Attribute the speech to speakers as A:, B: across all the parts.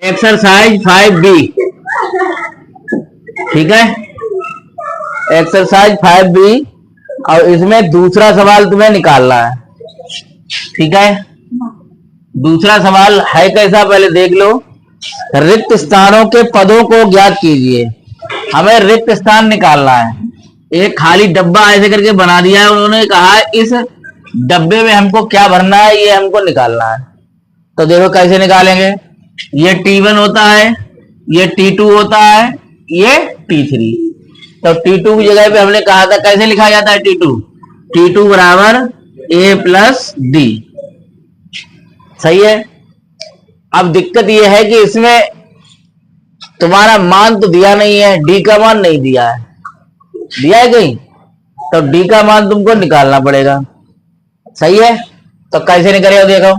A: Exercise 5B, ठीक है, exercise 5B। और इसमें दूसरा सवाल तुम्हें निकालना है, ठीक है। दूसरा सवाल है कैसा, पहले देख लो। रिक्त स्थानों के पदों को ज्ञात कीजिए। हमें रिक्त स्थान निकालना है। एक खाली डब्बा ऐसे करके बना दिया है, उन्होंने कहा है इस डब्बे में हमको क्या भरना है, ये हमको निकालना है। तो देखो कैसे निकालेंगे। ये T1 होता है, ये T2 होता है, ये T3। तो T2 की जगह पे हमने कहा था कैसे लिखा जाता है T2 बराबर A प्लस D, सही है। अब दिक्कत यह है कि इसमें तुम्हारा मान तो दिया नहीं है, D का मान नहीं दिया है, दिया है कहीं, तो D का मान तुमको निकालना पड़ेगा, सही है। तो कैसे निकलेगा देखो,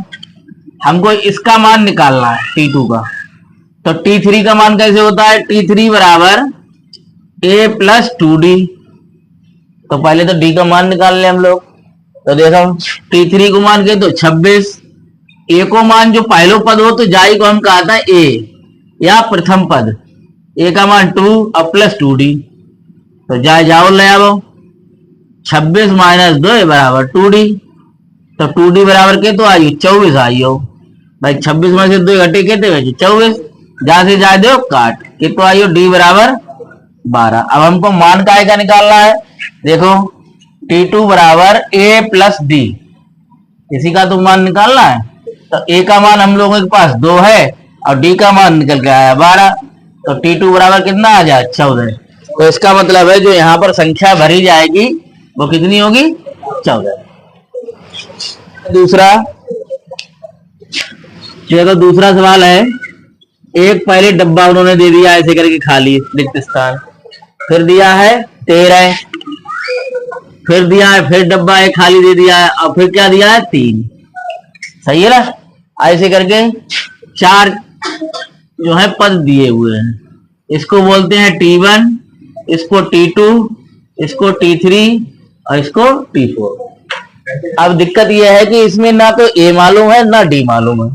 A: हमको इसका मान निकालना है T2 का। तो T3 का मान कैसे होता है, T3 बराबर A प्लस 2D। तो पहले तो D का मान निकाल ले हम लोग। तो देखो T3 को मान के तो 26, A को मान जो पहलो पद हो तो जाई को हम कहा था A या प्रथम पद, A का मान 2 और प्लस 2D। तो जाए जाओ ले आओ, 26 माइनस 2 बराबर 2D। तो 2D बराबर के तो आई 24 आई हो भाई, 26 में से 2 घटे के 24, जहां से जाए दो काट के तो आई हो D बराबर 12। अब हमको मान काय का निकालना है, देखो T2 बराबर A प्लस D, इसी का तो मान निकालना है। तो A का मान हम लोगों के पास 2 है और D का मान निकल के आया 12। तो T2 बराबर कितना आ जाए 14। तो इसका मतलब है जो यहाँ पर संख्या भरी जाएगी वो कितनी होगी 14। दूसरा, चलो दूसरा सवाल है। एक पहले डब्बा उन्होंने दे दिया ऐसे करके खाली रिक्त स्थान, फिर दिया है 13, फिर दिया है फिर डब्बा एक खाली दे दिया है और फिर क्या दिया है 3, सही है ना। ऐसे करके 4 जो है पद दिए हुए हैं। इसको बोलते हैं T1, इसको T2, इसको T3 और इसको T4। अब दिक्कत यह है कि इसमें ना तो A मालूम है ना D मालूम है,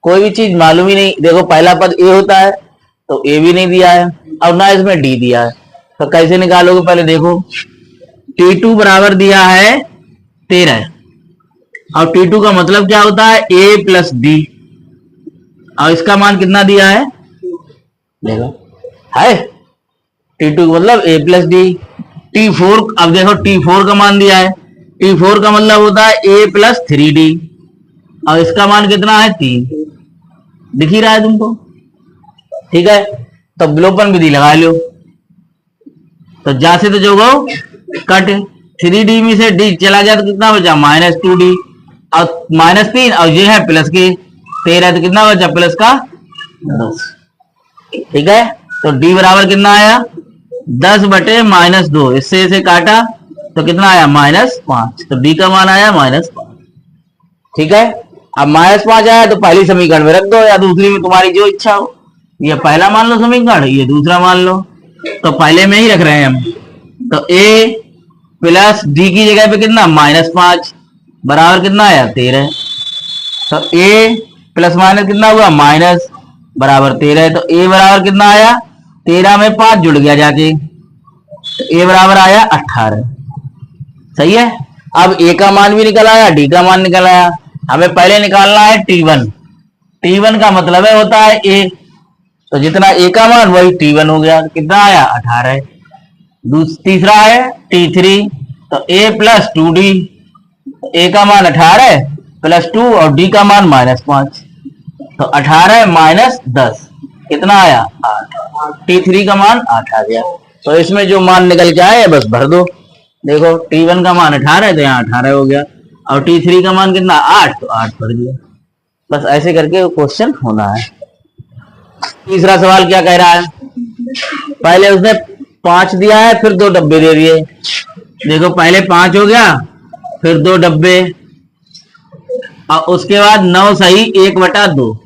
A: कोई भी चीज मालूम ही नहीं। देखो पहला पद A होता है तो A भी नहीं दिया है और ना इसमें D दिया है। तो कैसे निकालोगे, पहले देखो T2 बराबर दिया है 13 और T2 का मतलब क्या होता है A प्लस D, और इसका मान कितना दिया है देखो है T2 का मतलब A प्लस D। T4, अब देखो T4 का मान दिया है, T4 का मतलब होता है A प्लस 3D और इसका मान कितना है 3, दिख ही रहा है तुमको, ठीक है। तो विलोपन विधि लगा लो। तो जा से तो जो गो कट 3D में से D चला गया तो कितना बचा माइनस 2D और माइनस 3 और ये है प्लस के 13, तो कितना बचा प्लस का 10, ठीक है। तो D बराबर कितना आया 10 बटे माइनस 2, इससे इसे काटा तो कितना आया -5। तो D का मान आया -5, ठीक है। अब -5 आया तो पहली समीकरण में रख दो या दूसरी में, तुम्हारी जो इच्छा हो। ये पहला मान लो समीकरण, ये दूसरा मान लो। तो पहले में ही रख रहे हैं हम। तो A प्लस D की जगह पे कितना -5 बराबर कितना आया 13। तो A प्लस माइनस कितना हुआ माइनस बराबर 13। तो A बराबर कितना आया 13 में 5 जुड़ गया जाके, तो A बराबर आया 18, सही है। अब A का मान भी निकल आया, D का मान निकल आया। हमें पहले निकालना है T1। T1 का मतलब है होता है A, तो जितना A का मान वही T1 हो गया, कितना आया 18। तीसरा है T3, तो A प्लस 2D, A का मान 18 प्लस 2 और D का मान -5, तो 18 माइनस 10 कितना आया 8। T3 का मान 8 आ गया। तो इसमें जो मान निकल के आए बस भर दो। देखो T1 का मान 18 है तो यहाँ 18 हो गया और T3 का मान कितना 8, तो 8 भर दिया। बस ऐसे करके क्वेश्चन होना है। तीसरा सवाल क्या कह रहा है, पहले उसने 5 दिया है फिर 2 डब्बे दे दिए। देखो पहले 5 हो गया फिर 2 डब्बे और उसके बाद 9 सही 1/2,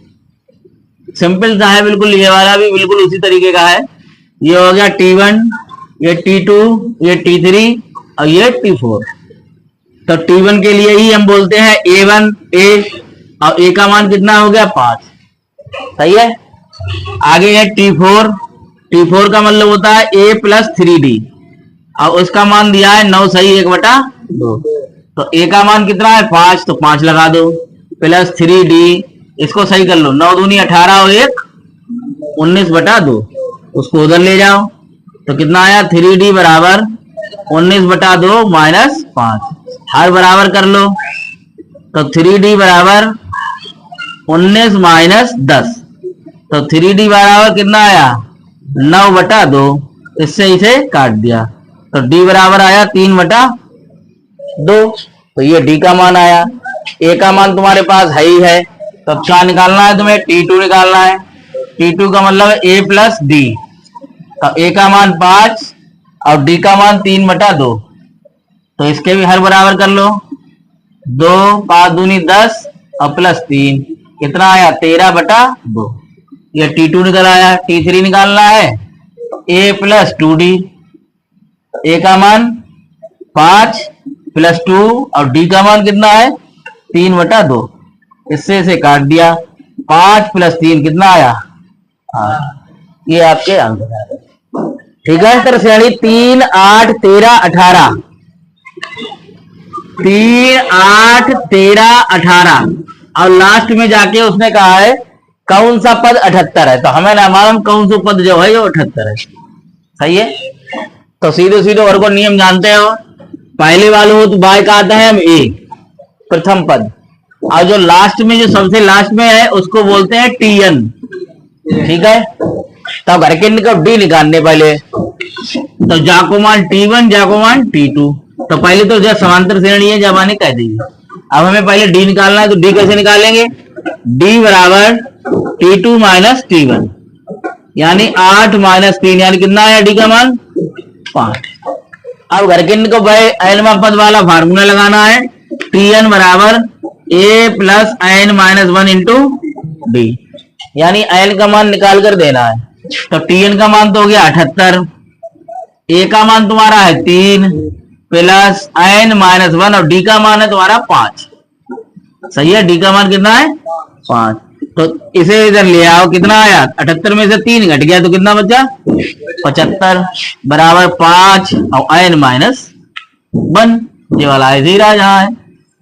A: सिंपल सा है बिल्कुल। ये वाला भी बिल्कुल उसी तरीके का है। ये हो गया T1, ये T2, ये T3 और ये T4। तो T1 के लिए ही हम बोलते हैं A1 A, और A का मान कितना हो गया 5, सही है। आगे है T4। T4 का मतलब होता है A प्लस 3D और उसका मान दिया है 9 सही 1/2। तो A का मान कितना है 5, तो 5 लगा दो प्लस 3D, इसको सही कर लो, 9 दूनी 18 और 1 19/2, उसको उधर ले जाओ तो कितना आया 3D बराबर 19/2 माइनस 5, हर बराबर कर लो तो 3D बराबर 19 माइनस 10, तो 3D बराबर कितना आया 9/2, इससे इसे काट दिया तो D बराबर आया 3/2। तो ये D का मान आया। A का मान तुम्हारे पास है ही है, तो अब क्या निकालना है तुम्हें, T2 निकालना है। T2 का मतलब है A प्लस D, तो A का मान 5 और D का मान 3/2, तो इसके भी हर बराबर कर लो, 2 5 दूनी 10 और प्लस 3 कितना आया 13/2। ये T2 निकल आया। T3 निकालना है A प्लस 2D, A का मान 5 प्लस 2 और D का मान कितना है 3/2, इससे इसे काट दिया, 5 प्लस 3 कितना आया 8। ये आपके आंसर है। ठीक है सर, श्रेणी 3 8 13 18, 3 8 13 18 और लास्ट में जाके उसने कहा है कौन सा पद 78 है, तो हमें ना मालूम कौन सा पद जो है वो 78 है। सही है, तो सीधे सीधे और को नियम जानते हो, पहले वाले हो तो बाय का आता है हम ए प्रथम पद, और जो लास्ट में जो सबसे लास्ट में है उसको बोलते हैं टीएन। ठीक है, तो घर के निकल डी निकालने पहले, तो जाकोमान T1 जाकोमान T2, तो पहले तो जब समांतर श्रेणी है जब आने कह देंगे। अब हमें पहले डी निकालना है, तो डी कैसे निकालेंगे, डी बराबर T2 माइनस T1 यानी 8 माइनस 3 यानी कितना आया डी का मान 5। अब घर के को भाई एन पद वाला फार्मूला लगाना है, Tn बराबर A plus n minus 1 into d, यानी एन का मान निकाल कर देना है। तो Tn का मान तो हो गया 78, A का मान तुम्हारा है 3 प्लस एन माइनस 1 और डी का मान है तुम्हारा 5। सही है, डी का मान कितना है 5, तो इसे इधर ले आओ, कितना आया 78 में से 3 घट गया तो कितना बचा 75 बराबर 5 और एन माइनस 1, ये वाला ऐसे ही रहा जहां है,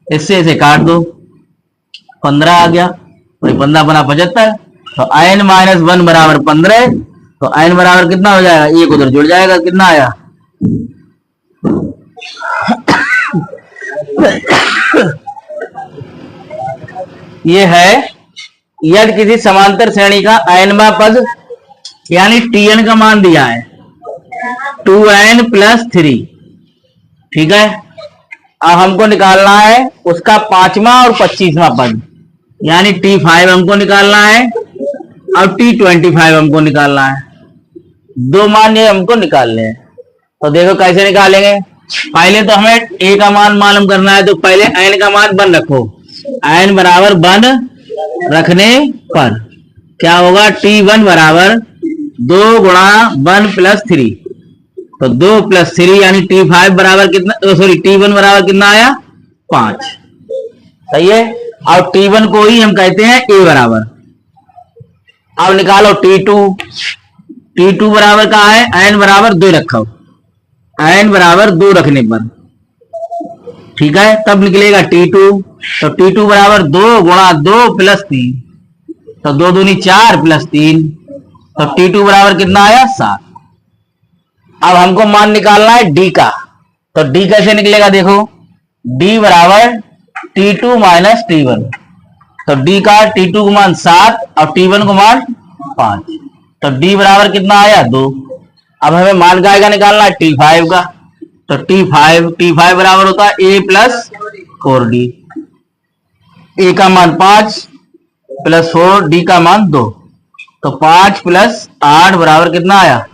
A: इससे इसे काट दो 15 आ गया, तो 15 बना 75, तो एन माइनस 1 बराबर 15, तो एन बराबर कितना हो जाएगा, एक उधर जुड़ जाएगा, कितना आया ये है यदि किसी समांतर श्रेणी का एनवा पद यानी Tn का मान दिया है 2n प्लस 3। ठीक है, अब हमको निकालना है उसका 5वां और 25वां पद, यानी T5 हमको निकालना है और T25 हमको निकालना है, दो मान ये हमको निकालने हैं। तो देखो कैसे निकालेंगे, पहले तो हमें A का मान मालूम करना है, तो पहले n का मान 1 रखो, n बराबर 1 रखने पर क्या होगा T1 बराबर 2 गुणा 1 प्लस 3, तो 2 प्लस 3 यानी T5 बराबर कितना, सॉरी T1 बराबर कितना आया 5। सही है, और T1 को ही हम कहते हैं A बराबर। अब निकालो T2, T2 बराबर कहा है n बराबर 2 रखो, n बराबर 2 रखने पर ठीक है तब निकलेगा T2, तो T2 बराबर 2 गुणा 2 प्लस 3, तो 2 दूनी 4 प्लस 3, तो T2 बराबर कितना आया 7। अब हमको मान निकालना है D का, तो D कैसे निकलेगा देखो, D बराबर T2 माइनस T1, तो D का T2 को मान 7 और T1 को मान 5, तो D बराबर कितना आया 2। अब हमें मान का निकालना है T5 का, तो T5 बराबर होता है A प्लस 4D, A का मान 5 प्लस 4 D का मान 2, तो 5 प्लस 8 बराबर कितना आया,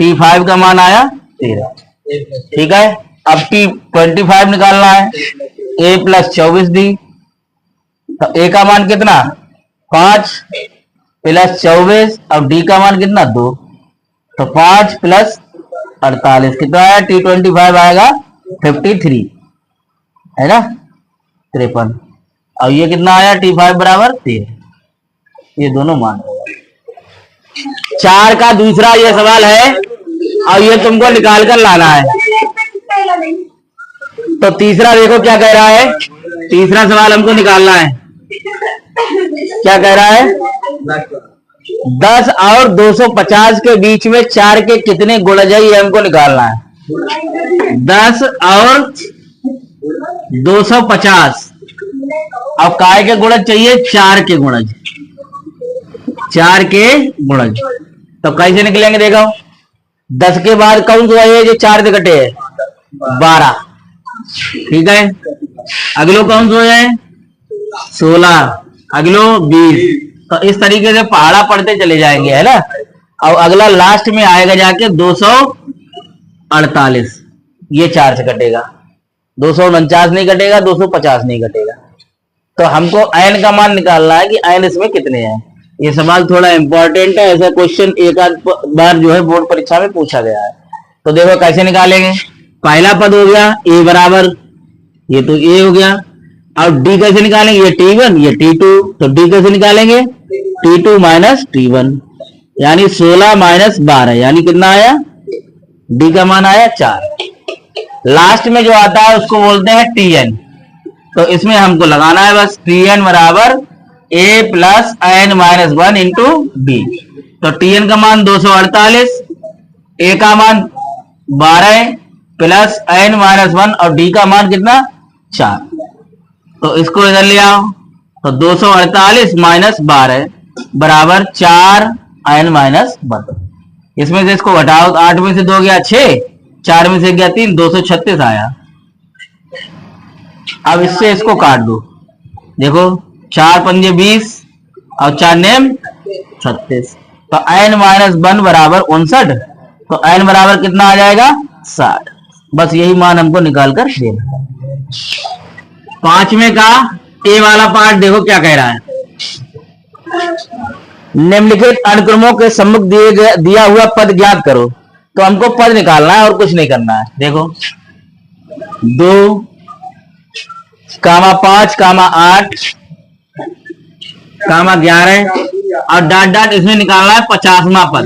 A: T5 का मान आया 13। ठीक है, अब T25 निकालना है, A प्लस 24D, तो A का मान कितना 5 प्लस 24 और D का मान कितना 2, तो 5 प्लस 48 कितना आया, T25 आएगा 53 है ना 53, और ये कितना आया T5 बराबर 13, ये दोनों मान। 4 का दूसरा ये सवाल है और ये तुमको निकाल कर लाना है। तो तीसरा देखो क्या कह रहा है, तीसरा सवाल हमको निकालना है। क्या कह रहा है, 10 और 250 के बीच में 4 के कितने गुणज है, ये हमको निकालना है। 10 और 250 अब काय के गुणज चाहिए, 4 के गुणज, 4 के गुणज। तो कैसे निकलेंगे देखो, 10 के बाद कौन सा है जो 4 से कटे है, 12, ठीक है। अगलो कौन सा है, 16, अगलो 20। तो इस तरीके से पहाड़ा पढ़ते चले जाएंगे, है ना। और अगला लास्ट में आएगा जाके 248, ये 4 से कटेगा, 249 नहीं कटेगा, 250 नहीं कटेगा। तो हमको n का मान निकालना है कि n इसमें कितने हैं। ये सवाल थोड़ा इंपॉर्टेंट है, ऐसा क्वेश्चन एक आध बार जो है बोर्ड परीक्षा में पूछा गया है। तो देखो कैसे निकालेंगे। पहला पद हो गया a बराबर, ये तो a हो गया। अब d कैसे निकालेंगे, ये t1 ये t2। तो d कैसे निकालेंगे, t2 माइनस t1, यानी 16 माइनस 12, यानी कितना आया, d का मान आया 4। लास्ट में जो आता है उसको बोलते हैं tn। तो इसमें हमको लगाना है बस tn बराबर a plus n minus 1 into b। तो tn का मान 248, a का मान 12 प्लस n माइनस 1 और d का मान कितना, 4। तो इसको इधर ले आओ, तो 248 माइनस 12 बराबर 4 n माइनस 1। इसमें से इसको घटाओ, 8 में से 2 गया 6, 4 में से गया 3, 236 आया। अब इससे इसको काट दो, देखो 4 पंजे 20 और 4 नेम 36। तो n माइनस 1 बराबर 59। तो n बराबर कितना आ जाएगा, 60। बस यही मान हमको निकाल कर देना। पांचवें का ए वाला पार्ट देखो क्या कह रहा है। निम्नलिखित अनुक्रमों के सम्मुख दिया हुआ पद ज्ञात करो। तो हमको पद निकालना है और कुछ नहीं करना है। देखो 2, 5, 8, 11 और डॉट डॉट इसमें निकालना है 50वां पद।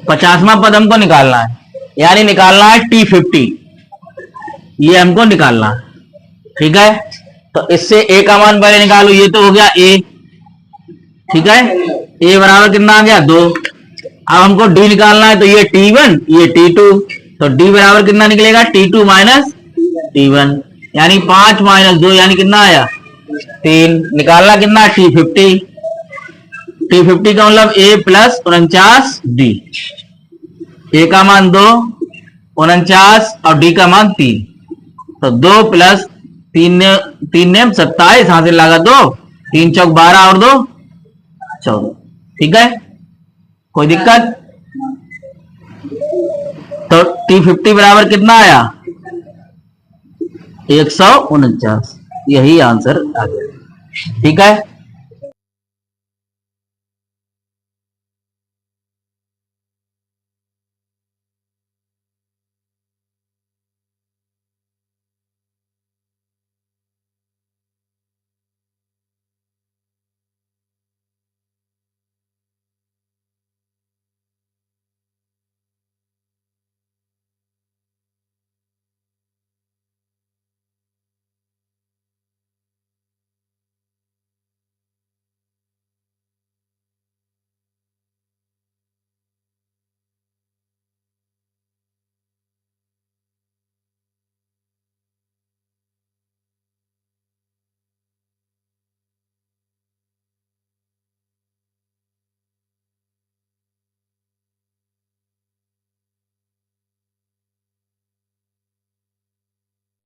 A: 50वां पद हमको निकालना है, यानी निकालना है T50, ये हमको निकालना है, ठीक है। तो इससे ए का मान पहले निकालो, ये तो हो गया ए, ठीक है। ए बराबर कितना आ गया, 2। अब हमको डी निकालना है, तो ये T1 ये T2। तो डी बराबर कितना निकलेगा, T2 माइनस T1, यानी 5 माइनस 2 यानी कितना आया, 3। निकालना कितना, T50। T50 का मतलब a प्लस 49 डी। ए का मान 2, 49 और डी का मान 3। तो 2 प्लस 3 नेम 27, हासिल लगा 2, 3 चौक 12 और 2 14, ठीक है। कोई दिक्कत। तो T50 बराबर कितना आया, 149। यही आंसर आ गया, ठीक है।